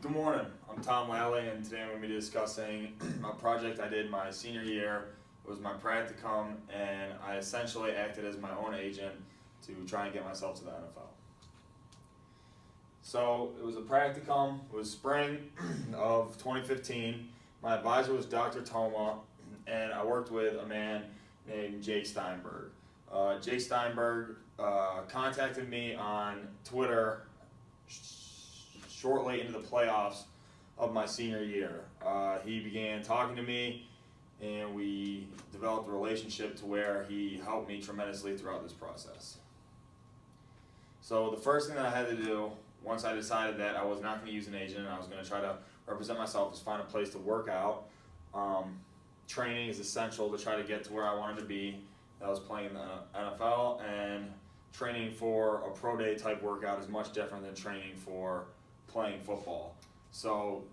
Good morning, I'm Tom Lally, and today I'm going to be discussing a project I did my senior year. It was my practicum, and I essentially acted as my own agent to try and get myself to the NFL. So it was a practicum, it was spring of 2015. My advisor was Dr. Toma, and I worked with a man named Jake Steinberg. Jake Steinberg contacted me on Twitter shortly into the playoffs of my senior year. He began talking to me, and we developed a relationship to where he helped me tremendously throughout this process. So the first thing that I had to do, once I decided that I was not going to use an agent and I was going to try to represent myself, is find a place to work out. Training is essential to try to get to where I wanted to be. I was playing in the NFL, and training for a pro day type workout is much different than training for playing football. So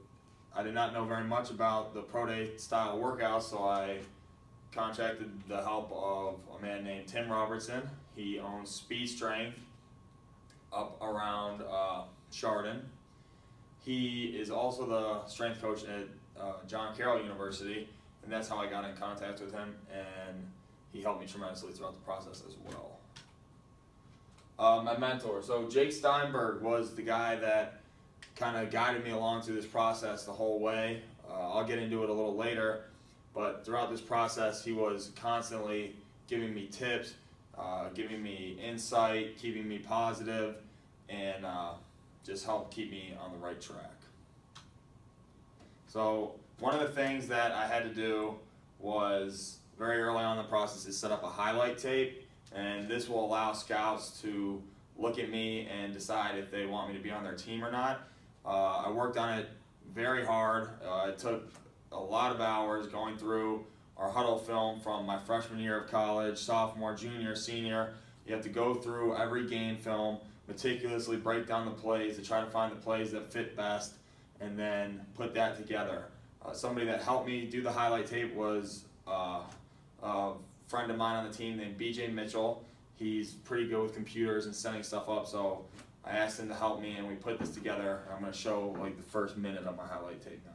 I did not know very much about the pro day style workouts, so I contacted the help of a man named Tim Robertson. He owns Speed Strength up around Chardon. He is also the strength coach at John Carroll University, and that's how I got in contact with him, and he helped me tremendously throughout the process as well. My mentor, so Jake Steinberg was the guy that kind of guided me along through this process the whole way. I'll get into it a little later, but throughout this process, he was constantly giving me tips, giving me insight, keeping me positive, and just helped keep me on the right track. So one of the things that I had to do was very early on in the process is set up a highlight tape, and this will allow scouts to look at me and decide if they want me to be on their team or not. I worked on it very hard. It took a lot of hours going through our huddle film from my freshman year of college, sophomore, junior, senior. You have to go through every game film, meticulously break down the plays to try to find the plays that fit best, and then put that together. Somebody that helped me do the highlight tape was a friend of mine on the team named BJ Mitchell. He's pretty good with computers and setting stuff up, so I asked him to help me, and we put this together. I'm going to show like the first minute of my highlight tape now.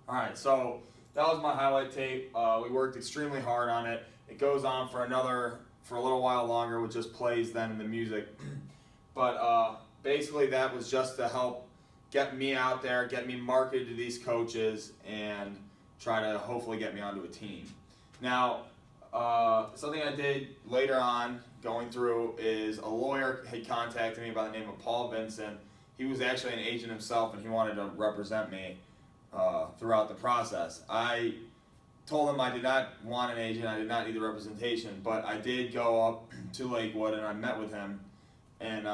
Alright, so that was my highlight tape. We worked extremely hard on it. It goes on for a little while longer with just plays then and the music. But basically that was just to help get me out there, get me marketed to these coaches, and try to hopefully get me onto a team. Now, something I did later on going through is a lawyer had contacted me by the name of Paul Vincent. He was actually an agent himself, and he wanted to represent me throughout the process. I told him I did not want an agent, I did not need the representation, but I did go up to Lakewood and I met with him and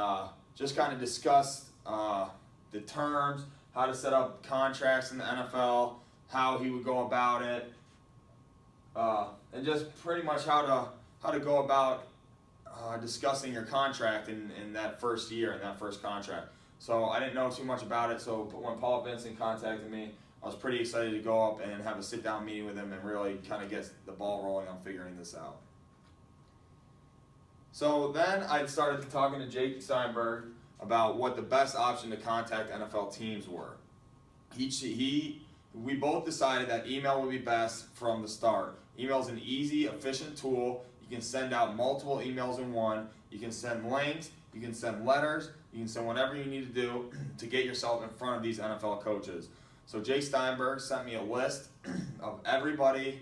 just kind of discussed the terms, how to set up contracts in the NFL, how he would go about it, and just pretty much how to go about discussing your contract in that first year, in that first contract. So I didn't know too much about it, so when Paul Vincent contacted me, I was pretty excited to go up and have a sit-down meeting with him and really kind of get the ball rolling on figuring this out. So then I started talking to Jake Steinberg about what the best option to contact NFL teams were. He we both decided that email would be best from the start. Email is an easy, efficient tool. You can send out multiple emails in one. You can send links, you can send letters, you can send whatever you need to do to get yourself in front of these NFL coaches. So Jay Steinberg sent me a list of everybody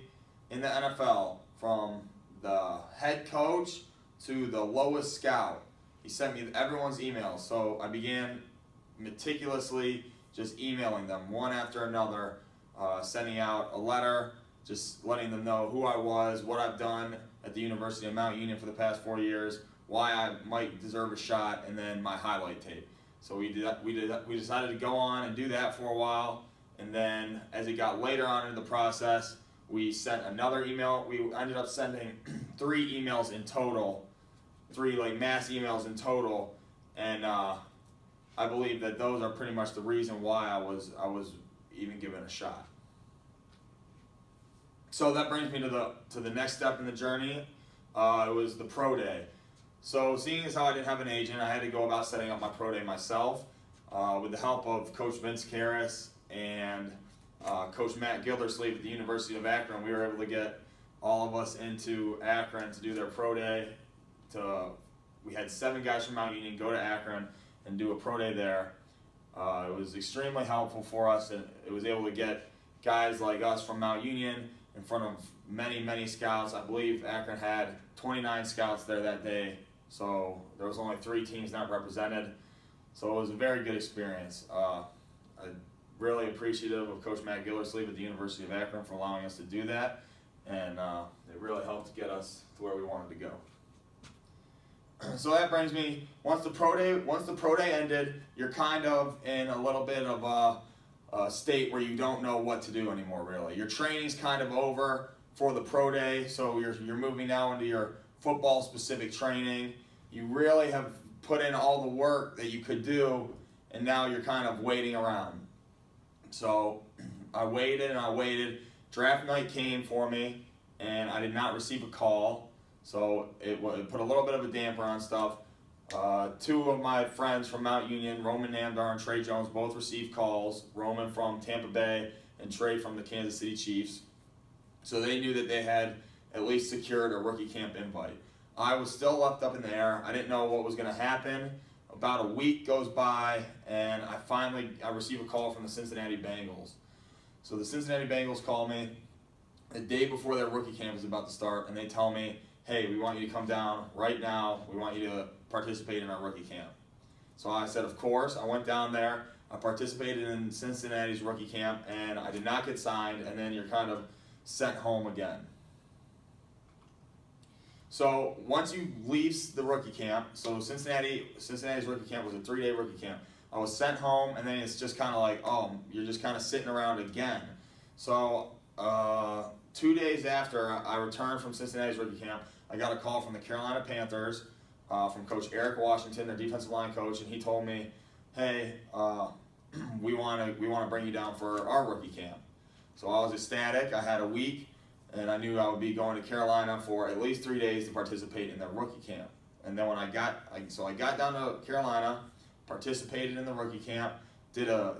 in the NFL, from the head coach to the lowest scout. He sent me everyone's emails. So I began meticulously just emailing them one after another, sending out a letter, just letting them know who I was, what I've done at the University of Mount Union for the past 4 years, why I might deserve a shot, and then my highlight tape. So we decided to go on and do that for a while, and then as it got later on in the process, we sent another email. We ended up sending 3 emails in total, 3 like mass emails in total, and I believe that those are pretty much the reason why I was even given a shot. So that brings me to the next step in the journey. It was the pro day. So seeing as how I didn't have an agent, I had to go about setting up my pro day myself. With the help of Coach Vince Karras and Coach Matt Gildersleeve at the University of Akron, we were able to get all of us into Akron to do their pro day. We had 7 guys from Mount Union go to Akron and do a pro day there. It was extremely helpful for us, and it was able to get guys like us from Mount Union in front of many scouts. I believe Akron had 29 scouts there that day, so there was only 3 teams not represented. So it was a very good experience. I'm really appreciative of Coach Matt Gildersleeve at the University of Akron for allowing us to do that, and it really helped get us to where we wanted to go. So that brings me, once the pro day ended, you're kind of in a little bit of a state where you don't know what to do anymore, really. Your training's kind of over for the pro day, so you're moving now into your football specific training. You really have put in all the work that you could do, and now you're kind of waiting around. So I waited and I waited. Draft night came for me, and I did not receive a call. So it put a little bit of a damper on stuff. 2 of my friends from Mount Union, Roman Namdar and Trey Jones, both received calls. Roman from Tampa Bay and Trey from the Kansas City Chiefs. So they knew that they had at least secured a rookie camp invite. I was still left up in the air. I didn't know what was going to happen. About a week goes by, and I receive a call from the Cincinnati Bengals. So the Cincinnati Bengals call me the day before their rookie camp is about to start, and they tell me, hey, we want you to come down right now. We want you to participate in our rookie camp. So I said, of course. I went down there. I participated in Cincinnati's rookie camp, and I did not get signed, and then you're kind of sent home again. So once you leave the rookie camp, so Cincinnati's rookie camp was a 3-day rookie camp. I was sent home, and then it's just kind of like, oh, you're just kind of sitting around again. So 2 days after I returned from Cincinnati's rookie camp, I got a call from the Carolina Panthers, from Coach Eric Washington, their defensive line coach, and he told me, hey, we want to bring you down for our rookie camp. So I was ecstatic. I had a week, and I knew I would be going to Carolina for at least 3 days to participate in their rookie camp. And then when I got down to Carolina, participated in the rookie camp, did a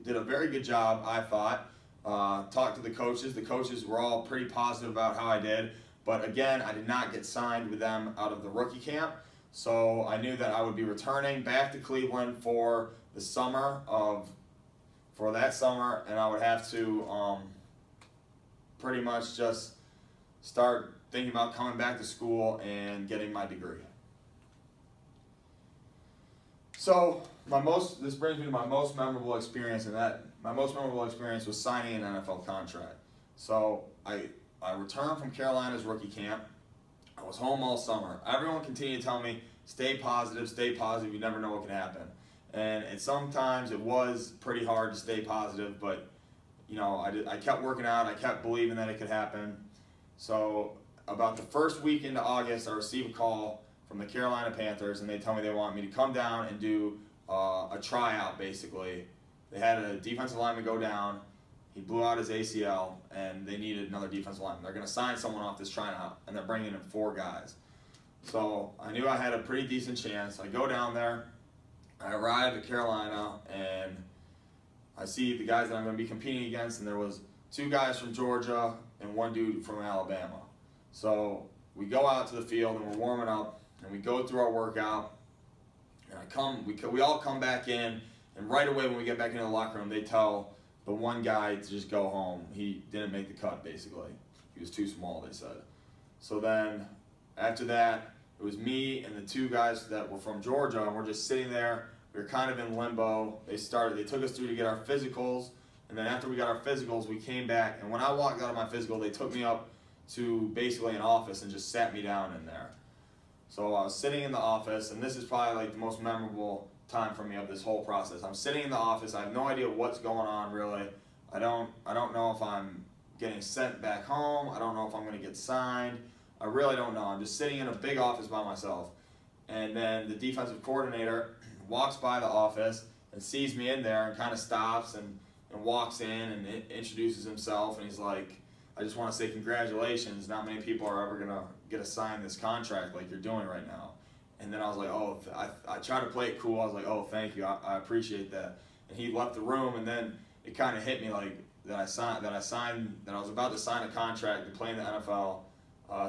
very good job, I thought. Talked to the coaches. The coaches were all pretty positive about how I did. But again, I did not get signed with them out of the rookie camp. So I knew that I would be returning back to Cleveland for that summer, and I would have to pretty much just start thinking about coming back to school and getting my degree. So this brings me to my most memorable experience, and my most memorable experience was signing an NFL contract. So I returned from Carolina's rookie camp. I was home all summer. Everyone continued to tell me, stay positive, you never know what can happen. And sometimes it was pretty hard to stay positive, but I kept working out, I kept believing that it could happen. So about the first week into August, I received a call from the Carolina Panthers, and they tell me they want me to come down and do a tryout, basically. They had a defensive lineman go down. He blew out his ACL, and they needed another defensive lineman. They're going to sign someone off this tryout, and they're bringing in 4 guys. So I knew I had a pretty decent chance. I go down there. I arrive at Carolina, and I see the guys that I'm going to be competing against, and there was 2 guys from Georgia and 1 dude from Alabama. So we go out to the field and we're warming up, and we go through our workout, and we all come back in, and right away when we get back into the locker room, they tell the one guy to just go home. He didn't make the cut, basically. He was too small, they said. So then after that, it was me and the 2 guys that were from Georgia, and we're just sitting there. We were kind of in limbo. They took us through to get our physicals, and then after we got our physicals, we came back, and when I walked out of my physical, they took me up to basically an office and just sat me down in there. So I was sitting in the office, and this is probably like the most memorable time for me of this whole process. I'm sitting in the office. I have no idea what's going on, really. I don't know if I'm getting sent back home. I don't know if I'm going to get signed. I really don't know. I'm just sitting in a big office by myself. And then the defensive coordinator walks by the office and sees me in there and kind of stops and walks in and introduces himself. And he's like, I just want to say congratulations. Not many people are ever going to get assigned this contract like you're doing right now. And then I was like, oh, I tried to play it cool. I was like, oh, thank you. I appreciate that. And he left the room, and then it kind of hit me like that I was about to sign a contract to play in the NFL,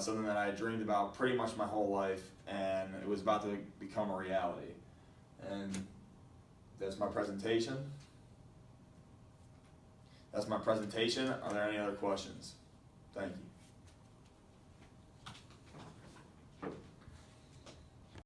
something that I had dreamed about pretty much my whole life, and it was about to become a reality. And that's my presentation. Are there any other questions? Thank you.